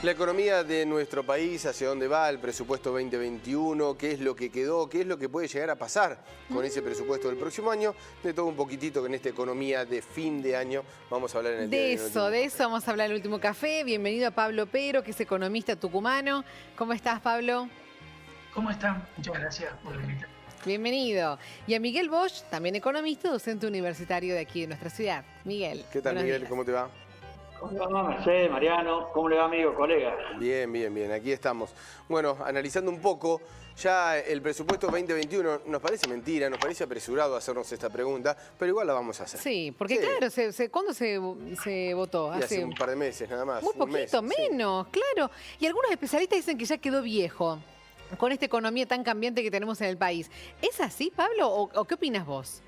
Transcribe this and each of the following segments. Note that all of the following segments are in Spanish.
La economía de nuestro país, hacia dónde va el presupuesto 2021, qué es lo que quedó, qué es lo que puede llegar a pasar con ese presupuesto del próximo año, de todo un poquitito que en esta economía de fin de año vamos a hablar en el día de hoy. De eso vamos a hablar en el último café. Bienvenido a Pablo Pero, que es economista tucumano. ¿Cómo estás, Pablo? ¿Cómo están? Muchas gracias por la invitación. Bienvenido. Y a Miguel Bosch, también economista, docente universitario de aquí de nuestra ciudad. Miguel. ¿Qué tal, Miguel? Días. ¿Cómo te va? ¿Cómo va, Mercedes, Mariano? ¿Cómo le va, amigo, colega? Bien, bien, bien. Aquí estamos. Bueno, analizando un poco, ya el presupuesto 2021 nos parece mentira, nos parece apresurado hacernos esta pregunta, pero igual la vamos a hacer. Sí, porque claro, ¿cuándo se votó? Hace un par de meses, nada más. Muy poquito, menos, claro. Y algunos especialistas dicen que ya quedó viejo con esta economía tan cambiante que tenemos en el país. ¿Es así, Pablo, o qué opinas vos?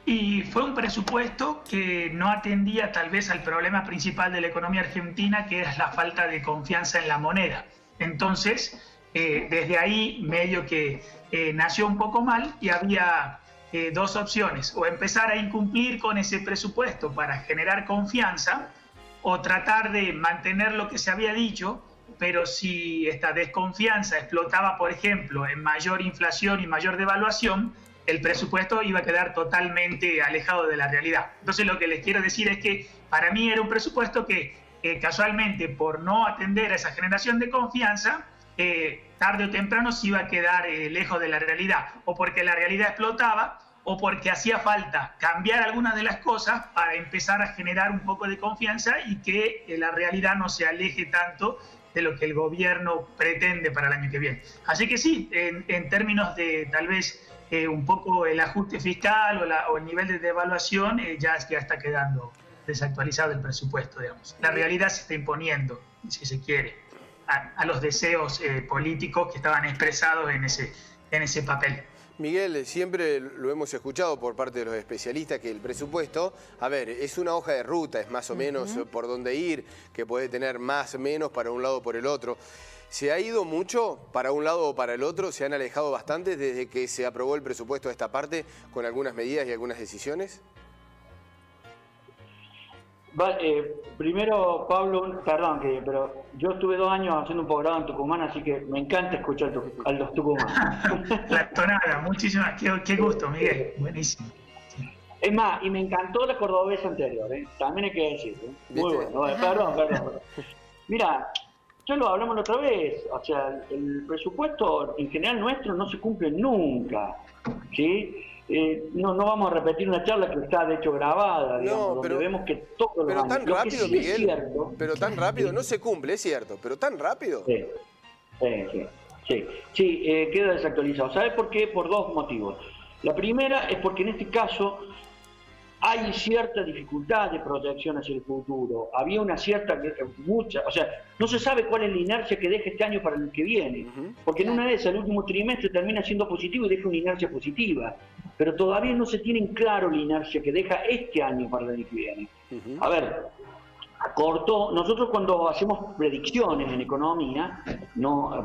Y fue un presupuesto que no atendía tal vez al problema principal de la economía argentina, que es la falta de confianza en la moneda. Entonces, desde ahí medio que nació un poco mal y había dos opciones: o empezar a incumplir con ese presupuesto para generar confianza, o tratar de mantener lo que se había dicho, pero si esta desconfianza explotaba, por ejemplo, en mayor inflación y mayor devaluación, el presupuesto iba a quedar totalmente alejado de la realidad. Entonces, lo que les quiero decir es que para mí era un presupuesto que casualmente, por no atender a esa generación de confianza, tarde o temprano se iba a quedar lejos de la realidad, o porque la realidad explotaba, o porque hacía falta cambiar algunas de las cosas para empezar a generar un poco de confianza y que la realidad no se aleje tanto de lo que el gobierno pretende para el año que viene. Así que sí, en términos de tal vez un poco el ajuste fiscal o el nivel de devaluación, ya está quedando desactualizado el presupuesto, digamos. La realidad se está imponiendo, si se quiere, a los deseos políticos que estaban expresados en ese papel. Miguel, siempre lo hemos escuchado por parte de los especialistas que el presupuesto, a ver, es una hoja de ruta, es más o menos por dónde ir, que puede tener más o menos para un lado o por el otro. ¿Se ha ido mucho para un lado o para el otro? ¿Se han alejado bastante desde que se aprobó el presupuesto de esta parte con algunas medidas y algunas decisiones? Primero, Pablo, perdón, pero yo estuve 2 años haciendo un posgrado en Tucumán, así que me encanta escuchar a los tucumanos. La tonada, muchísimas, qué gusto, Miguel, buenísimo. Es más, y me encantó la cordobesa anterior, también hay que decirlo. Muy bueno, perdón. Mira, ya lo hablamos la otra vez, o sea, el presupuesto en general nuestro no se cumple nunca, ¿sí? No vamos a repetir una charla que está de hecho grabada, digamos, donde vemos que todos los años... Pero tan rápido, Miguel, cierto, pero tan rápido, no se cumple, es cierto, pero tan rápido. Sí, queda desactualizado. ¿Sabes por qué? Por 2 motivos. La primera es porque en este caso hay cierta dificultad de proyección hacia el futuro. Había una cierta, o sea, no se sabe cuál es la inercia que deja este año para el que viene. Porque en una de esas, el último trimestre termina siendo positivo y deja una inercia positiva. Pero todavía no se tiene en claro la inercia que deja este año para el año que viene. A ver, nosotros cuando hacemos predicciones en economía,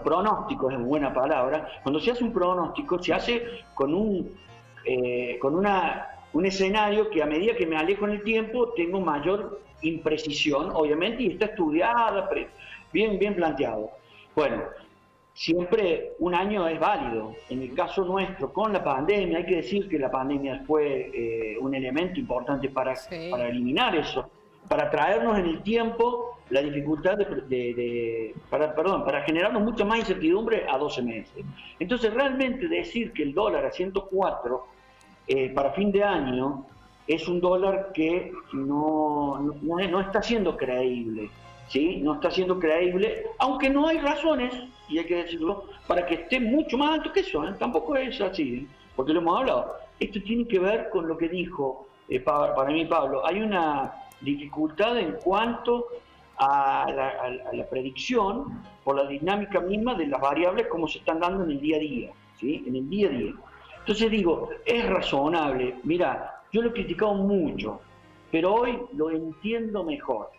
pronósticos es una buena palabra, cuando se hace un pronóstico se hace con un escenario que a medida que me alejo en el tiempo tengo mayor imprecisión, obviamente, y está estudiada, bien planteado. Bueno, siempre un año es válido. En el caso nuestro, con la pandemia, hay que decir que la pandemia fue un elemento importante para eliminar eso, para traernos en el tiempo la dificultad para generarnos mucha más incertidumbre a 12 meses. Entonces, realmente decir que el dólar a 104 para fin de año es un dólar que no está siendo creíble, ¿sí? No está siendo creíble, aunque no hay razones, y hay que decirlo, para que esté mucho más alto que eso, Tampoco es así, porque lo hemos hablado. Esto tiene que ver con lo que dijo para mí Pablo. Hay una dificultad en cuanto a la predicción por la dinámica misma de las variables como se están dando en el día a día, ¿sí? En el día a día. Entonces digo, es razonable. Mira, yo lo he criticado mucho, pero hoy lo entiendo mejor.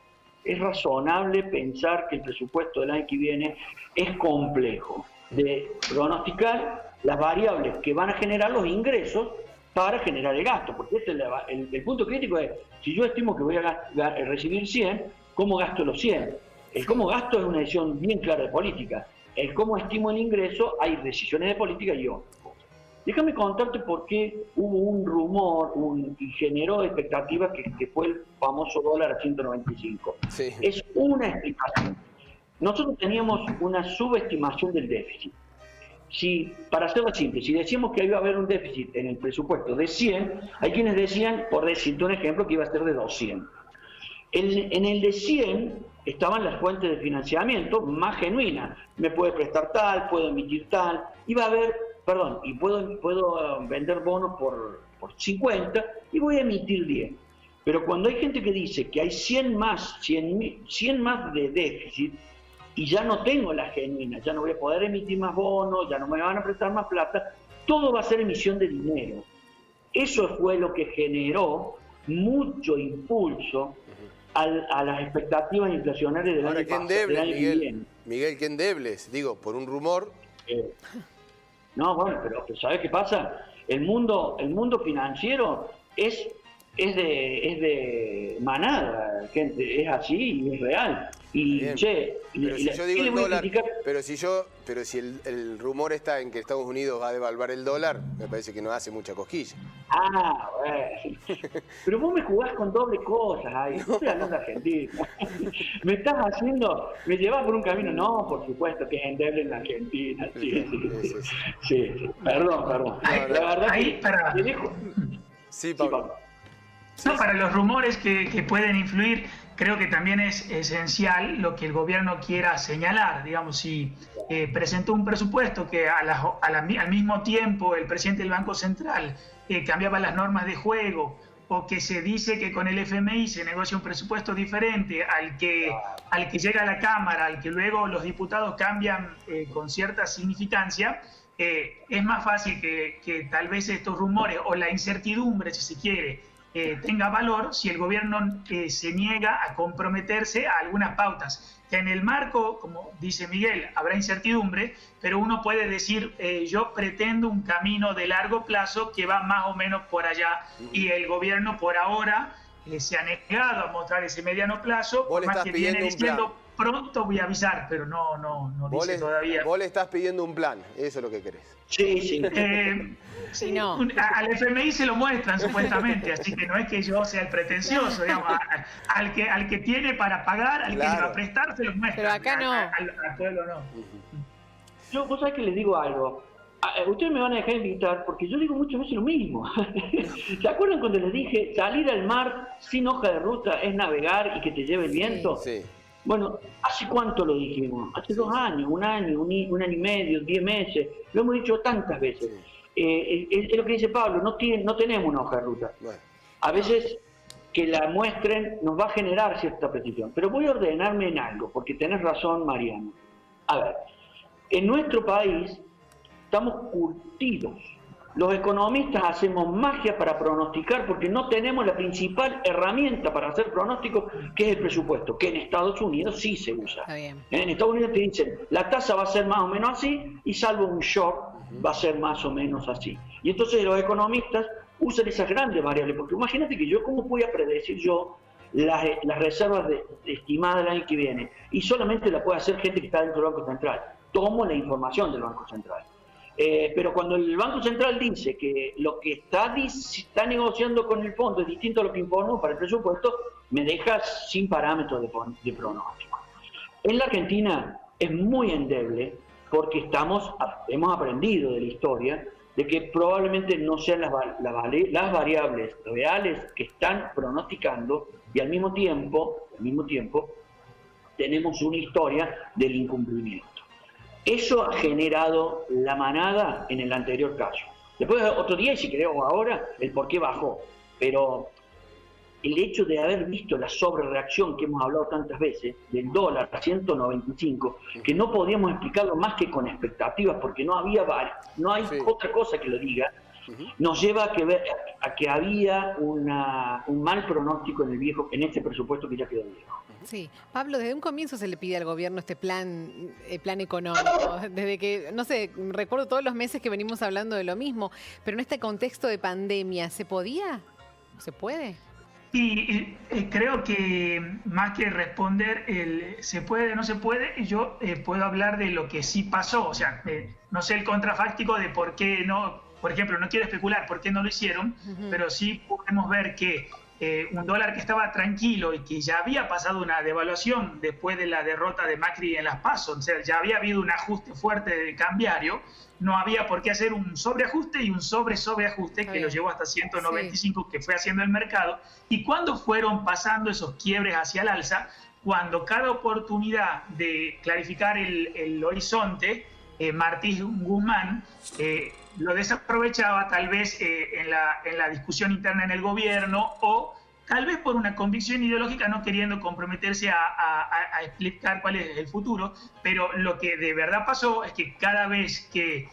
Es razonable pensar que el presupuesto del año que viene es complejo de pronosticar las variables que van a generar los ingresos para generar el gasto, porque el punto crítico es, si yo estimo que voy a recibir 100, ¿cómo gasto los 100? El cómo gasto es una decisión bien clara de política. El cómo estimo el ingreso, hay decisiones de política y otras cosas. Déjame contarte por qué hubo un rumor y generó expectativas que fue el famoso dólar a 195. Sí. Es una explicación. Nosotros teníamos una subestimación del déficit. Para hacerlo simple, si decíamos que iba a haber un déficit en el presupuesto de 100, hay quienes decían, por decirte un ejemplo, que iba a ser de 200. En el de 100 estaban las fuentes de financiamiento más genuinas. Me puede prestar tal, puedo emitir tal, y puedo vender bonos por 50 y voy a emitir 10. Pero cuando hay gente que dice que hay 100 más de déficit, y ya no tengo la genuina, ya no voy a poder emitir más bonos, ya no me van a prestar más plata, todo va a ser emisión de dinero. Eso fue lo que generó mucho impulso a las expectativas inflacionarias del año pasado. Miguel, ¿qué endebles? Digo, por un rumor. No, bueno, pero ¿sabes qué pasa? El mundo financiero es de manada, gente, es así y es real. Y bien, pero si yo digo el dólar, pero si el rumor está en que Estados Unidos va a devaluar el dólar, me parece que no hace mucha cosquilla. Ah, bueno. Pero vos me jugás con doble cosas, ay, no estoy hablando de Argentina. Me llevas por un camino, no, por supuesto que es endeble en la Argentina. Sí. Perdón. La verdad te dejo. Sí, Pablo. No, para los rumores que pueden influir, creo que también es esencial lo que el gobierno quiera señalar. Digamos, si presentó un presupuesto que al mismo tiempo el presidente del Banco Central cambiaba las normas de juego, o que se dice que con el FMI se negocia un presupuesto diferente al que llega a la Cámara, al que luego los diputados cambian con cierta significancia, es más fácil que tal vez estos rumores o la incertidumbre, si se quiere, tenga valor si el gobierno se niega a comprometerse a algunas pautas. Que en el marco, como dice Miguel, habrá incertidumbre, pero uno puede decir, yo pretendo un camino de largo plazo que va más o menos por allá, y el gobierno por ahora se ha negado a mostrar ese mediano plazo, por más que viene diciendo, pronto voy a avisar, pero no dice todavía. Vos le estás pidiendo un plan, eso es lo que querés. Sí. Sí, no. Al FMI se lo muestran supuestamente, así que no es que yo sea el pretencioso, digamos, al que tiene para pagar, al que le va a prestar, se lo muestran. Pero acá no. Al pueblo no. Vos sabés que les digo algo. Ustedes me van a dejar invitar porque yo digo muchas veces lo mismo. ¿Se acuerdan cuando les dije salir al mar sin hoja de ruta es navegar y que te lleve el viento? Sí. Bueno, ¿hace cuánto lo dijimos? Hace 2 años, un año y medio, 10 meses. Lo hemos dicho tantas veces. Es lo que dice Pablo, no tenemos una hoja de ruta. Bueno. A veces que la muestren nos va a generar cierta precisión. Pero voy a ordenarme en algo, porque tenés razón, Mariano. A ver, en nuestro país estamos curtidos. Los economistas hacemos magia para pronosticar porque no tenemos la principal herramienta para hacer pronósticos, que es el presupuesto, que en Estados Unidos sí se usa. Está bien. En Estados Unidos te dicen, la tasa va a ser más o menos así, y salvo un shock, va a ser más o menos así. Y entonces los economistas usan esas grandes variables, porque imagínate que yo, ¿cómo voy a predecir yo las reservas estimadas del año que viene? Y solamente la puede hacer gente que está dentro del Banco Central. Tomo la información del Banco Central. Pero cuando el Banco Central dice que lo que está negociando con el fondo es distinto a lo que informó para el presupuesto, me deja sin parámetros de pronóstico. En la Argentina es muy endeble porque hemos aprendido de la historia de que probablemente no sean las variables reales que están pronosticando, y al mismo tiempo tenemos una historia del incumplimiento. Eso ha generado la manada en el anterior caso. Después otro día, y si queremos ahora, el por qué bajó. Pero el hecho de haber visto la sobrereacción que hemos hablado tantas veces, del dólar a 195, que no podíamos explicarlo más que con expectativas, porque no hay otra cosa que lo diga, nos lleva a que había un mal pronóstico en este presupuesto que ya quedó viejo. Sí, Pablo, desde un comienzo se le pide al gobierno este plan económico, desde que, no sé, recuerdo todos los meses que venimos hablando de lo mismo, pero en este contexto de pandemia, ¿se podía? ¿Se puede? Y creo que más que responder se puede, no se puede, yo puedo hablar de lo que sí pasó. O sea, no sé el contrafáctico de por qué no, por ejemplo, no quiero especular por qué no lo hicieron, pero sí podemos ver que un dólar que estaba tranquilo y que ya había pasado una devaluación después de la derrota de Macri en las PASO, o sea, ya había habido un ajuste fuerte de cambiario, no había por qué hacer un sobreajuste y un sobreajuste que lo llevó hasta 195 que fue haciendo el mercado. Y cuando fueron pasando esos quiebres hacia el alza, cuando cada oportunidad de clarificar el horizonte, Martín Guzmán lo desaprovechaba tal vez en la discusión interna en el gobierno o tal vez por una convicción ideológica no queriendo comprometerse a explicar cuál es el futuro, pero lo que de verdad pasó es que cada vez que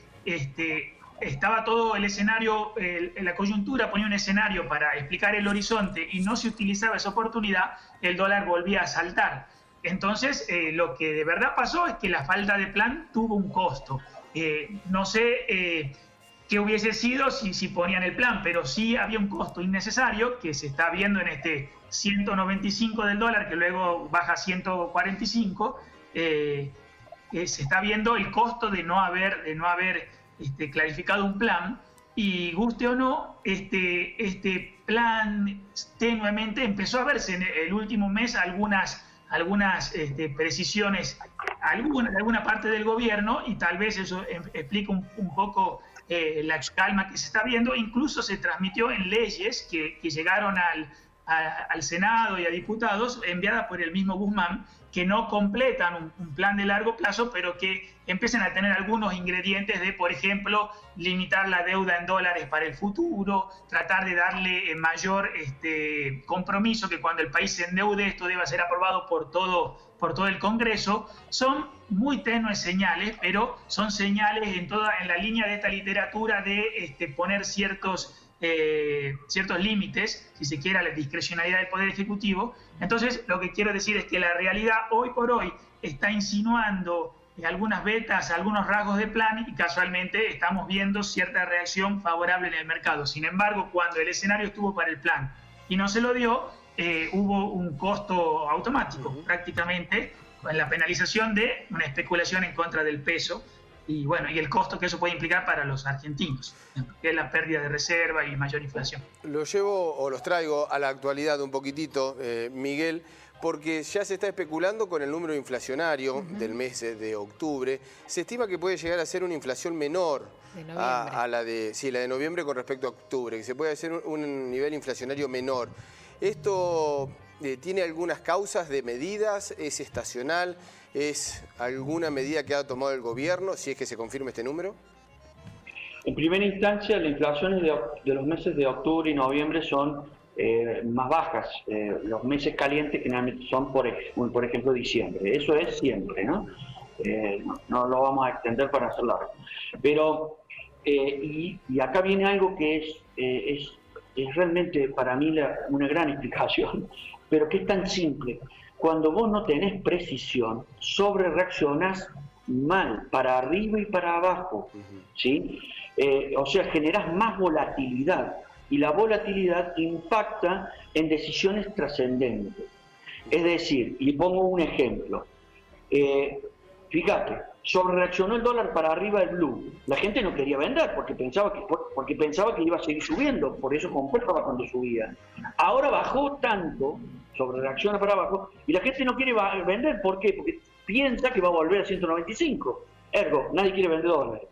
estaba todo el escenario, la coyuntura ponía un escenario para explicar el horizonte y no se utilizaba esa oportunidad, el dólar volvía a saltar. Entonces, lo que de verdad pasó es que la falta de plan tuvo un costo. No sé qué hubiese sido si ponían el plan, pero sí había un costo innecesario que se está viendo en este 195 del dólar, que luego baja a 145. Se está viendo el costo de no haber clarificado un plan. Y guste o no, este plan tenuemente empezó a verse en el último mes algunas precisiones de alguna parte del gobierno, y tal vez eso explica un poco la calma que se está viendo. Incluso se transmitió en leyes que llegaron al Senado y a diputados enviadas por el mismo Guzmán, que no completan un plan de largo plazo, pero que empiezan a tener algunos ingredientes de, por ejemplo, limitar la deuda en dólares para el futuro, tratar de darle mayor compromiso, que cuando el país se endeude esto deba ser aprobado por todo el Congreso. Son muy tenues señales, pero son señales en la línea de esta literatura de poner ciertos límites, si se quiere, a la discrecionalidad del Poder Ejecutivo. Entonces, lo que quiero decir es que la realidad hoy por hoy está insinuando algunas vetas, algunos rasgos de plan, y casualmente estamos viendo cierta reacción favorable en el mercado. Sin embargo, cuando el escenario estuvo para el plan y no se lo dio, hubo un costo automático, prácticamente, en la penalización de una especulación en contra del peso. Y bueno, y el costo que eso puede implicar para los argentinos, que es la pérdida de reserva y mayor inflación. Los llevo o los traigo a la actualidad un poquitito, Miguel, porque ya se está especulando con el número inflacionario del mes de octubre. Se estima que puede llegar a ser una inflación menor a la de noviembre con respecto a octubre, que se puede hacer un nivel inflacionario menor. ¿Esto tiene algunas causas de medidas? ¿Es estacional? ¿Es alguna medida que ha tomado el gobierno, si es que se confirma este número? En primera instancia, las inflaciones de los meses de octubre y noviembre son más bajas. Los meses calientes generalmente son, por ejemplo, diciembre. Eso es siempre, ¿no? No lo vamos a extender para hacer largo. Pero, y acá viene algo que es realmente para mí una gran explicación, pero que es tan simple. Cuando vos no tenés precisión, sobrereaccionás mal, para arriba y para abajo, ¿sí? O sea, generás más volatilidad, y la volatilidad impacta en decisiones trascendentes. Es decir, y pongo un ejemplo, fíjate, sobrereaccionó el dólar para arriba el blue, la gente no quería vender porque pensaba que iba a seguir subiendo, por eso compraba cuando subía. Ahora bajó tanto, sobrereacciona para abajo, y la gente no quiere vender. ¿Por qué? Porque piensa que va a volver a 195. Ergo, nadie quiere vender dólares.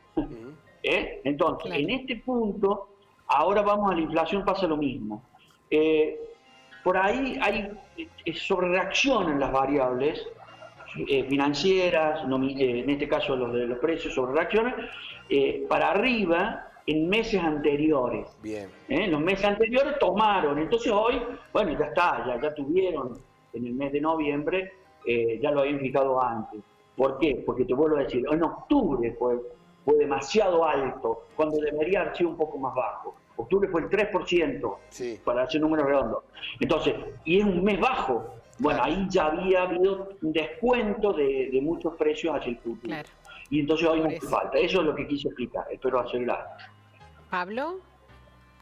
Entonces, claro, en este punto, ahora vamos a la inflación, pasa lo mismo. Por ahí hay sobrereacción en las variables financieras, en este caso los precios sobrereaccionan para arriba en meses anteriores. Bien. Los meses anteriores tomaron, entonces hoy, bueno, ya está, ya tuvieron en el mes de noviembre, ya lo habían fijado antes. ¿Por qué? Porque te vuelvo a decir, en octubre fue demasiado alto, cuando debería haber sido un poco más bajo. Octubre fue el 3%, sí, para hacer números redondos. Entonces, y es un mes bajo. Bueno, ahí ya había habido un descuento de muchos precios hacia el futuro. Claro. Y entonces hoy no hace falta. Eso es lo que quise explicar. Espero acelerar. ¿Pablo?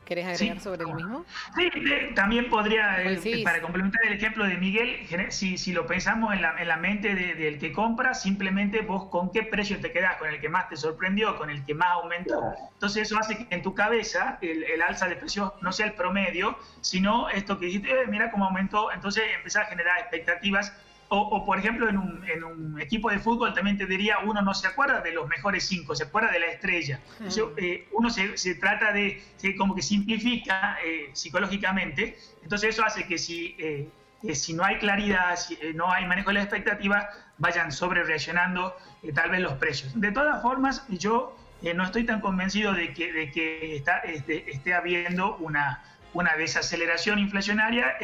¿Querés agregar sobre el mismo? Sí, también podría, Coincidís. para complementar el ejemplo de Miguel, si lo pensamos en la mente del que compra, simplemente vos con qué precio te quedás, con el que más te sorprendió, con el que más aumentó. Entonces eso hace que en tu cabeza el alza de precios no sea el promedio, sino esto que dijiste, mira cómo aumentó, entonces empezás a generar expectativas. O, por ejemplo, en un equipo de fútbol también te diría, uno no se acuerda de los mejores 5, se acuerda de la estrella. Uno se trata de, como que simplifica psicológicamente, entonces eso hace que si no hay claridad, si no hay manejo de las expectativas, vayan sobre reaccionando tal vez los precios. De todas formas, yo no estoy tan convencido de que esté habiendo una desaceleración inflacionaria.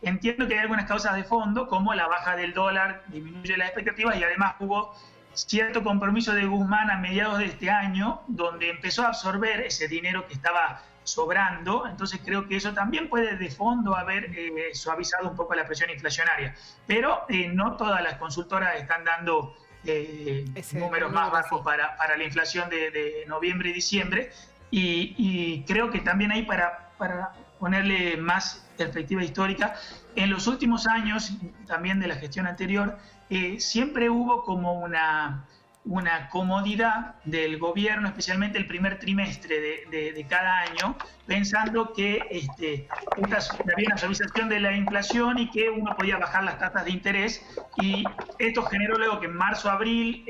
Entiendo que hay algunas causas de fondo, como la baja del dólar disminuye las expectativas y además hubo cierto compromiso de Guzmán a mediados de este año, donde empezó a absorber ese dinero que estaba sobrando. Entonces creo que eso también puede de fondo haber suavizado un poco la presión inflacionaria. Pero no todas las consultoras están dando números más bajos para la inflación de noviembre y diciembre. Y creo que también hay para ponerle más perspectiva histórica, en los últimos años, también de la gestión anterior, siempre hubo como una comodidad del gobierno, especialmente el primer trimestre de cada año, pensando que había una suavización de la inflación y que uno podía bajar las tasas de interés, y esto generó luego que en marzo, abril,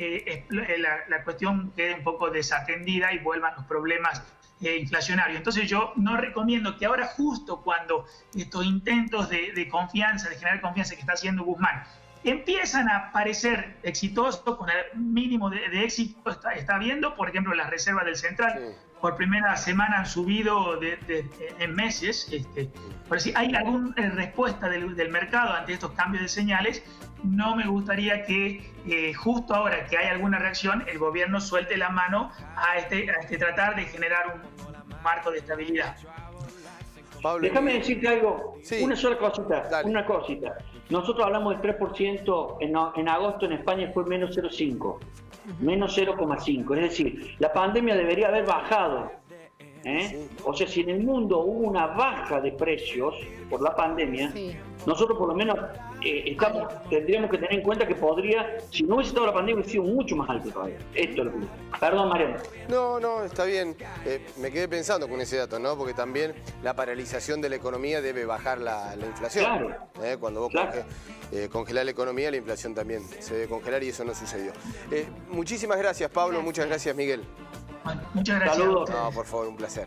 la cuestión quede un poco desatendida y vuelvan los problemas inflacionario. Entonces yo no recomiendo que ahora, justo cuando estos intentos de confianza, de generar confianza que está haciendo Guzmán, empiezan a parecer exitosos, con el mínimo de éxito está viendo, por ejemplo, las reservas del Central, por primera semana han subido en meses. Pero si hay alguna respuesta del mercado ante estos cambios de señales, no me gustaría que justo ahora que hay alguna reacción, el gobierno suelte la mano a tratar de generar un marco de estabilidad. Pablo, déjame decirte algo, sí. una sola cosita, Dale. una cosita. Nosotros hablamos del 3%, en agosto en España fue menos 0,5, menos 0,5. Es decir, la pandemia debería haber bajado. Sí. O sea, si en el mundo hubo una baja de precios por la pandemia, nosotros por lo menos tendríamos que tener en cuenta que podría, si no hubiese estado la pandemia, hubiese sido mucho más alto todavía. Esto es lo que... Perdón, Mariano. No, está bien. Me quedé pensando con ese dato, ¿no? Porque también la paralización de la economía debe bajar la inflación. Claro. Cuando vos congelás la economía, la inflación también se debe congelar, y eso no sucedió. Muchísimas gracias, Pablo. Muchas gracias, Miguel. Bueno, muchas gracias. Saludos. No, por favor, un placer.